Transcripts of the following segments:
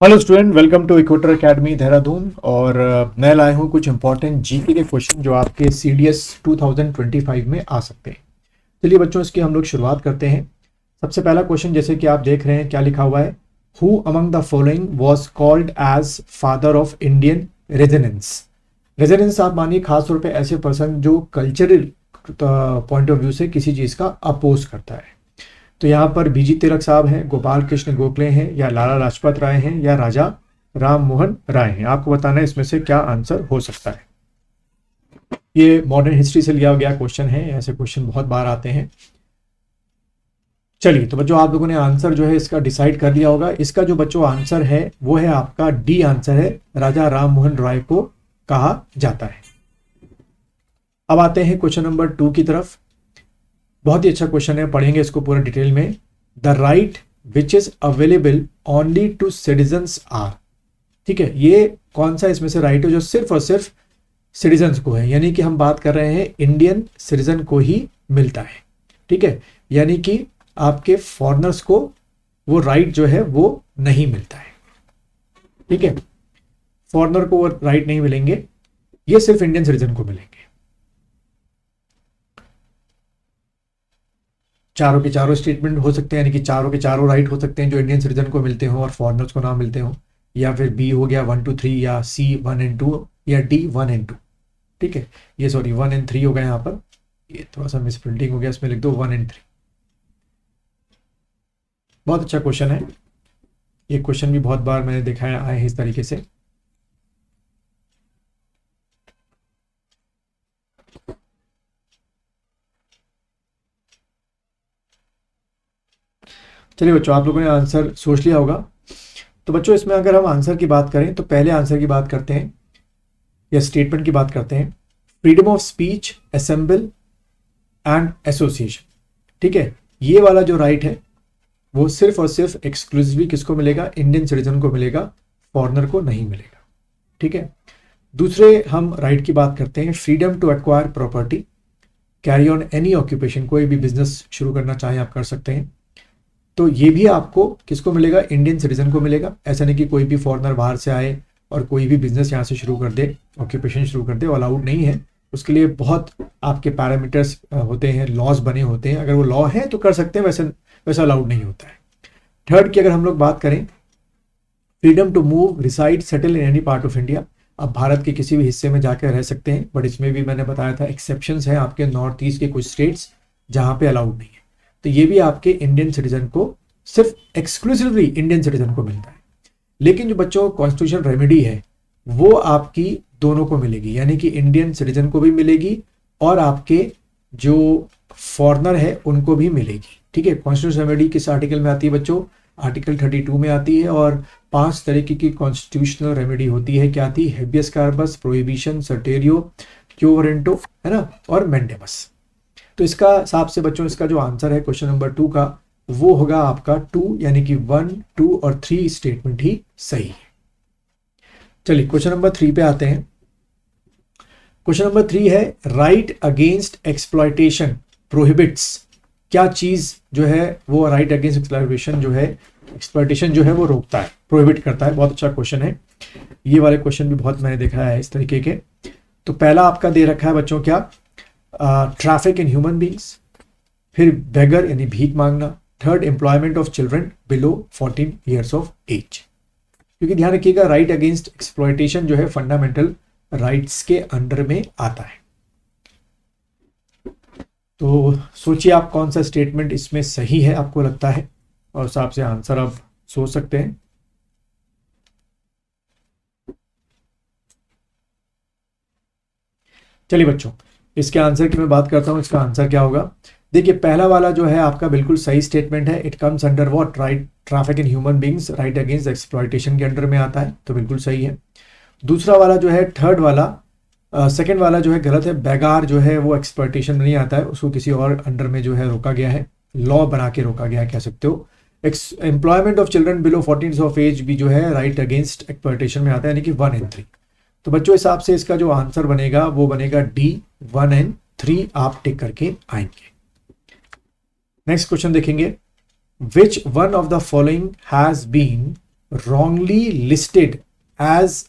Hello student, welcome to equator academy Dehradun. और मैं लाया हूँ कुछ इंपॉर्टेंट जीके के क्वेश्चन जो आपके सीडीएस 2025 में आ सकते हैं। चलिए बच्चों, इसकी हम लोग शुरुआत करते हैं। सबसे पहला क्वेश्चन जैसे कि आप देख रहे हैं, क्या लिखा हुआ है? Who among the following was called as father of Indian renaissance. Renaissance आप मानिए खास तौर पे ऐसे पर्सन जो कल्चरल पॉइंट ऑफ व्यू से किसी चीज़ का अपोज करता है। तो यहाँ पर बीजी तिलक साहब हैं, गोपाल कृष्ण गोखले हैं, या लाला लाजपत राय हैं, या राजा राम मोहन राय हैं। आपको बताना है इसमें से क्या आंसर हो सकता है। ये मॉडर्न हिस्ट्री से लिया गया क्वेश्चन है, ऐसे क्वेश्चन बहुत बार आते हैं। चलिए तो बच्चों, आप लोगों ने आंसर जो है इसका डिसाइड कर लिया होगा। इसका जो बच्चों आंसर है वो है आपका डी आंसर है, राजा राम मोहन राय को कहा जाता है। अब आते हैं क्वेश्चन नंबर 2 की तरफ। बहुत ही अच्छा क्वेश्चन है, पढ़ेंगे इसको पूरा डिटेल में। The right which is available only to citizens are. ठीक है, ये कौन सा इसमें से राइट है जो सिर्फ और सिर्फ सिटीजन्स को है, यानी कि हम बात कर रहे हैं इंडियन सिटीजन को ही मिलता है। ठीक है, यानी कि आपके फॉरेनर्स को वो राइट जो है वो नहीं मिलता है। ठीक है, फॉरेनर को वो राइट नहीं मिलेंगे, ये सिर्फ इंडियन सिटीजन को मिलेंगे। चारों के चारों स्टेटमेंट हो सकते हैं, यानी कि चारों के चारों राइट हो सकते हैं जो इंडियन सिटीजन को मिलते हो और फॉरेनर्स को ना मिलते हो, या फिर बी हो गया 1 2 3, या सी 1 एंड 2, या डी 1 एंड 2। ठीक है, ये सॉरी 1 एंड 3 हो गया यहाँ पर, ये थोड़ा सा मिसप्रिंटिंग हो गया, इसमें लिख दो 1 एंड 3। बहुत अच्छा क्वेश्चन है, ये क्वेश्चन भी बहुत बार मैंने देखा है आए हैं इस तरीके से। चलिए बच्चों, आप लोगों ने आंसर सोच लिया होगा। तो बच्चों, इसमें अगर हम आंसर की बात करें तो पहले आंसर की बात करते हैं या स्टेटमेंट की बात करते हैं। Freedom of speech, assemble and association. ठीक है, ये वाला जो राइट है वो सिर्फ और सिर्फ एक्सक्लूसिवली किसको मिलेगा? इंडियन सिटीजन को मिलेगा, फॉरेनर को नहीं मिलेगा। ठीक है, दूसरे हम राइट की बात करते हैं। Freedom to acquire property, carry on any occupation, कोई भी बिजनेस शुरू करना चाहे आप कर सकते हैं। तो ये भी आपको किसको मिलेगा? इंडियन सिटीजन को मिलेगा। ऐसा नहीं कि कोई भी फॉरेनर बाहर से आए और कोई भी बिजनेस यहाँ से शुरू कर दे, ऑक्यूपेशन शुरू कर दे, अलाउड नहीं है। उसके लिए बहुत आपके पैरामीटर्स होते हैं, लॉज बने होते हैं। अगर वो लॉ है तो कर सकते हैं, वैसा अलाउड नहीं होता है। थर्ड की अगर हम लोग बात करें, freedom to move, reside, settle in any part of India. आप भारत के किसी भी हिस्से में जाकर रह सकते हैं, बट इसमें भी मैंने बताया था एक्सेप्शंस हैं आपके नॉर्थ ईस्ट के कुछ स्टेट्स जहाँ पे अलाउड नहीं है। तो ये भी आपके इंडियन सिटीजन को, सिर्फ एक्सक्लूसिवली इंडियन सिटीजन को मिलता है। लेकिन जो बच्चों कॉन्स्टिट्यूशन रेमेडी है वो आपकी दोनों को मिलेगी, यानी कि इंडियन सिटीजन को भी मिलेगी और आपके जो फॉरेनर है उनको भी मिलेगी। ठीक है, कॉन्स्टिट्यूशन रेमेडी किस आर्टिकल में आती है बच्चों? आर्टिकल 32 में आती है। और 5 तरीके की कॉन्स्टिट्यूशनल रेमेडी होती है। क्या आती है? हेबियस कार्पस, प्रोहिबिशन, सर्टेरियो, क्यो वारंटो, है ना, और मैंडेमस। तो इसका हिसाब से बच्चों इसका जो आंसर है क्वेश्चन नंबर 2 का वो होगा आपका 2, यानी कि 1, 2 और 3 स्टेटमेंट ही सही है। चलिए क्वेश्चन नंबर 3 पे आते हैं। क्वेश्चन नंबर 3 है, राइट अगेंस्ट एक्सप्लॉयटेशन प्रोहिबिट्स। क्या चीज जो है वो राइट अगेंस्ट एक्सप्लॉयटेशन जो है, एक्सप्लॉयटेशन जो है वो रोकता है, प्रोहिबिट करता है? बहुत अच्छा क्वेश्चन है, ये वाले क्वेश्चन भी बहुत मैंने देखा है इस तरीके के। तो पहला आपका दे रखा है बच्चों क्या? ट्रैफिक इन ह्यूमन बींग्स, फिर बेगर यानी भीख मांगना, third employment of children below 14 years of age. क्योंकि ध्यान रखिएगा, राइट अगेंस्ट एक्सप्लॉयटेशन जो है फंडामेंटल राइट्स के अंडर में आता है। तो सोचिए आप कौन सा स्टेटमेंट इसमें सही है आपको लगता है, और उस हिसाब से आंसर आप सोच सकते हैं। चलिए बच्चों, इसके आंसर की मैं बात करता हूं, इसका आंसर क्या होगा? देखिए, पहला वाला जो है आपका बिल्कुल सही स्टेटमेंट है। It comes under what? Right, traffic in human beings, right against exploitation के अंडर में आता है, तो बिल्कुल सही है। दूसरा वाला जो है, थर्ड वाला, सेकेंड वाला जो है गलत है। बेगार जो है वो एक्सप्लॉयटेशन में नहीं आता है, उसको किसी और अंडर में जो है रोका गया है, लॉ बना के रोका गया है कह सकते हो। Employment of children below 14 of age भी जो है राइट अगेंस्ट एक्सप्लॉयटेशन में आता है, यानी कि 1 एंड 3। तो बच्चों हिसाब से इसका जो आंसर बनेगा वो बनेगा डी, 1 एंड 3 आप टिक करके आएंगे। नेक्स्ट क्वेश्चन देखेंगे, which one of the following has been wrongly listed as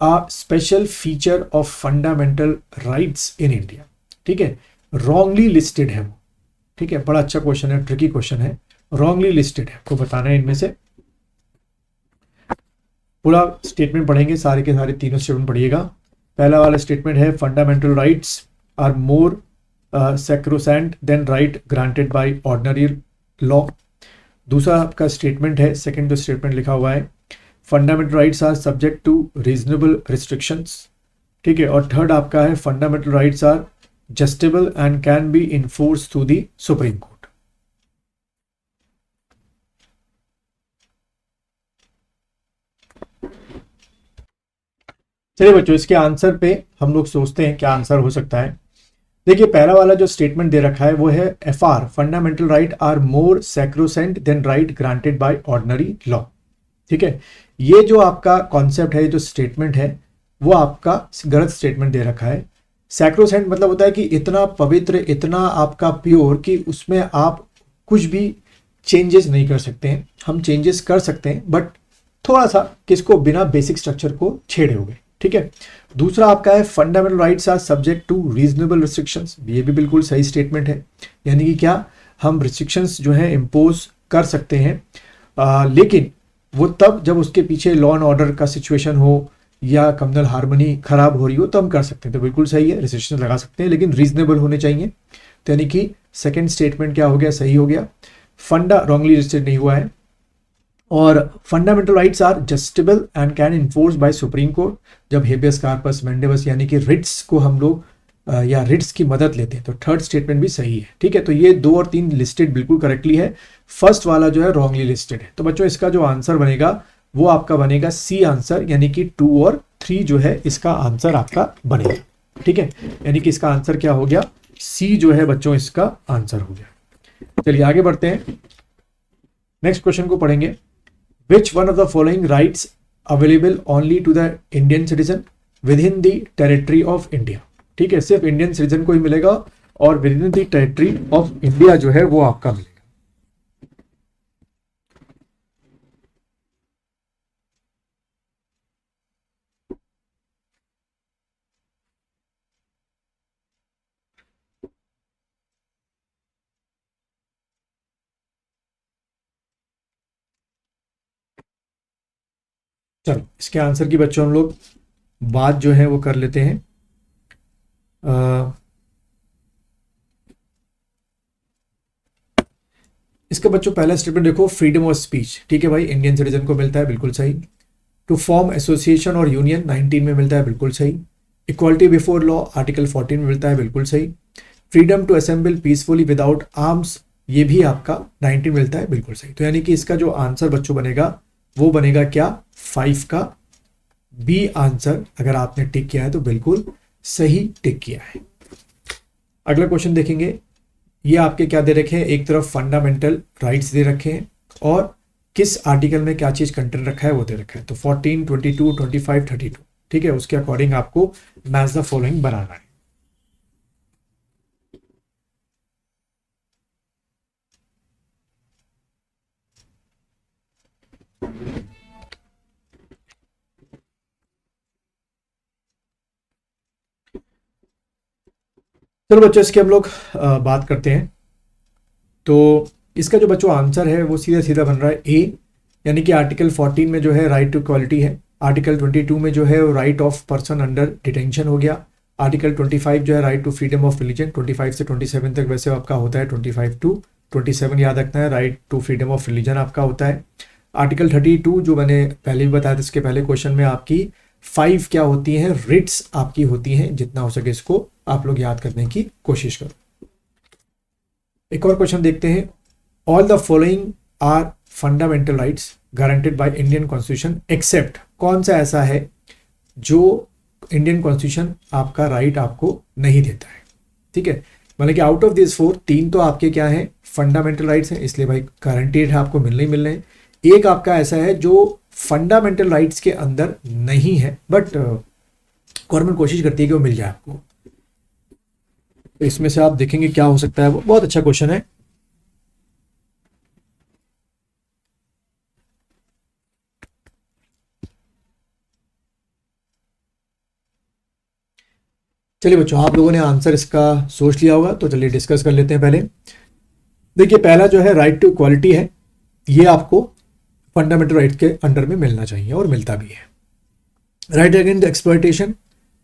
a special feature of fundamental rights in India? ठीक है, wrongly listed है वो, ठीक है, बड़ा अच्छा क्वेश्चन है, ट्रिकी क्वेश्चन है, wrongly listed है, आपको बताना है इनमें से। पूरा स्टेटमेंट पढ़ेंगे, सारे के सारे तीनों स्टेटमेंट पढ़िएगा। पहला वाला स्टेटमेंट है fundamental rights are more sacrosanct than right granted by ordinary law. दूसरा आपका स्टेटमेंट है, सेकंड जो स्टेटमेंट लिखा हुआ है, fundamental rights are subject to reasonable restrictions, ठीक है। और थर्ड आपका है fundamental rights are justiciable and can be enforce through the Supreme Court. चलिए बच्चों, इसके आंसर पे हम लोग सोचते हैं क्या आंसर हो सकता है। देखिए, पहला वाला जो स्टेटमेंट दे रखा है वो है FR, fundamental right are more sacrosanct than right granted by ordinary law, ठीक है। ये जो आपका कॉन्सेप्ट है, जो स्टेटमेंट है, वो आपका गलत स्टेटमेंट दे रखा है। सैक्रोसेंट मतलब होता है कि इतना पवित्र, इतना आपका प्योर कि उसमें आप कुछ भी चेंजेस नहीं कर सकते हैं। हम चेंजेस कर सकते हैं बट थोड़ा सा, किसको, बिना बेसिक स्ट्रक्चर को छेड़े हुए, ठीक है। दूसरा आपका है fundamental rights are subject to reasonable restrictions, ये भी बिल्कुल सही स्टेटमेंट है। यानी कि क्या, हम रिस्ट्रिक्शंस जो है इम्पोज कर सकते हैं, लेकिन वो तब जब उसके पीछे लॉ एंड ऑर्डर का सिचुएशन हो या कम्युनल हार्मनी खराब हो रही हो तो हम कर सकते हैं। तो बिल्कुल सही है, रिस्ट्रिक्शन लगा सकते हैं लेकिन रीजनेबल होने चाहिए। तो यानी कि सेकेंड स्टेटमेंट क्या हो गया, सही हो गया। फंडा रॉन्गली लिस्टेड नहीं हुआ है। और fundamental rights are justiciable and can enforce by Supreme Court, जब हेबियस कार्पस मैंडेबस यानी कि रिट्स को हम लोग या रिट्स की मदद लेते हैं। तो थर्ड स्टेटमेंट भी सही है, ठीक है। तो ये 2 और 3 लिस्टेड बिल्कुल करेक्टली है, फर्स्ट वाला जो है रॉन्गली लिस्टेड है। तो बच्चों, इसका जो आंसर बनेगा वो आपका बनेगा सी आंसर, यानी कि 2 और 3 जो है इसका आंसर आपका बनेगा, ठीक है। यानी कि इसका आंसर क्या हो गया, सी जो है बच्चों इसका आंसर हो गया। चलिए आगे बढ़ते हैं, नेक्स्ट क्वेश्चन को पढ़ेंगे। Which one of the following rights available only to the Indian citizen within the territory of India? ठीक है, सिर्फ इंडियन सिटीजन को ही मिलेगा और with in the territory of India जो है वो आपका मिलेगा। चलो, इसके आंसर की बच्चों हम लोग बात जो है वो कर लेते हैं। इसका बच्चों पहला स्टेटमेंट देखो, फ्रीडम ऑफ स्पीच, ठीक है भाई, इंडियन सिटीजन को मिलता है, बिल्कुल सही। टू फॉर्म एसोसिएशन और यूनियन 19 में मिलता है, बिल्कुल सही। इक्वालिटी बिफोर लॉ आर्टिकल 14 में मिलता है, बिल्कुल सही। Freedom to assemble peacefully without arms, ये भी आपका 19 मिलता है, बिल्कुल सही। तो यानी कि इसका जो आंसर बच्चों बनेगा वो बनेगा क्या, 5 का बी आंसर। अगर आपने टिक किया है तो बिल्कुल सही टिक किया है। अगला क्वेश्चन देखेंगे, ये आपके क्या दे रखे हैं, एक तरफ फंडामेंटल राइट्स दे रखे हैं और किस आर्टिकल में क्या चीज कंटेंट रखा है वो दे रखा है। तो 14, 22, 25, 32, ठीक है, उसके अकॉर्डिंग आपको मैच द फॉलोइंग बनाना है। चलो बच्चों, इसके हम लोग बात करते हैं। तो इसका जो बच्चों आंसर है वो सीधा सीधा बन रहा है ए, यानी कि आर्टिकल 14 में जो है राइट टू इक्वालिटी है। आर्टिकल 22 में जो है right of person under detention हो गया। आर्टिकल 25 जो है right to freedom of religion, 25 से 27 तक वैसे आपका होता है, 25 टू 27 याद रखना है, right to freedom of religion आपका होता है। आर्टिकल 32 जो मैंने पहले भी बताया था, इसके पहले क्वेश्चन में आपकी 5 क्या होती हैं, रिट्स आपकी होती हैं। जितना हो सके इसको आप लोग याद करने की कोशिश करो। एक और क्वेश्चन देखते हैं, all the following are fundamental rights guaranteed by Indian constitution except, कौन सा ऐसा है जो इंडियन कॉन्स्टिट्यूशन आपका राइट आपको नहीं देता है, ठीक है। मतलब कि आउट ऑफ दिस 4, 3 तो आपके क्या है, फंडामेंटल राइट्स हैं, इसलिए भाई गारंटेड है, आपको मिलने ही मिलने हैं। एक आपका ऐसा है जो फंडामेंटल राइट्स के अंदर नहीं है बट गवर्नमेंट कोशिश करती है कि वो मिल जाए आपको। तो इसमें से आप देखेंगे क्या हो सकता है, वो बहुत अच्छा क्वेश्चन है। चलिए बच्चों, आप लोगों ने आंसर इसका सोच लिया होगा, तो चलिए डिस्कस कर लेते हैं। पहले देखिए, पहला जो है राइट टू इक्वालिटी है, ये आपको फंडामेंटल राइट के अंडर में मिलना चाहिए और मिलता भी है। राइट अगेंस्ट एक्सप्लॉयटेशन,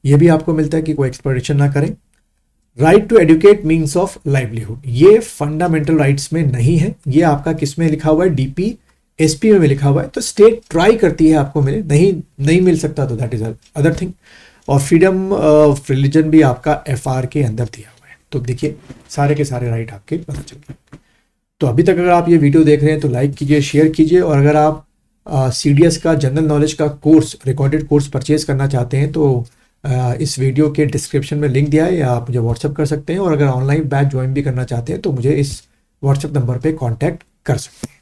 ये भी आपको मिलता है कि कोई एक्सप्लॉयटेशन ना करें। Right to adequate means of livelihood, ये फंडामेंटल राइट्स में नहीं है, ये आपका किस में लिखा हुआ है, डीपी एसपी में लिखा हुआ है। तो स्टेट ट्राई करती है आपको मिले, नहीं मिल सकता तो दैट इज अदर थिंग। और फ्रीडम ऑफ रिलीजन भी आपका एफआर के अंदर दिया हुआ है। तो देखिए, सारे के सारे राइट आपके पता चल गए। तो अभी तक अगर आप ये वीडियो देख रहे हैं तो लाइक कीजिए, शेयर कीजिए, और अगर आप CDS का जनरल नॉलेज का कोर्स, रिकॉर्डेड कोर्स परचेज करना चाहते हैं तो इस वीडियो के डिस्क्रिप्शन में लिंक दिया है, या आप मुझे व्हाट्सअप कर सकते हैं। और अगर ऑनलाइन बैच ज्वाइन भी करना चाहते हैं तो मुझे इस व्हाट्सअप नंबर पे कांटेक्ट कर सकते हैं।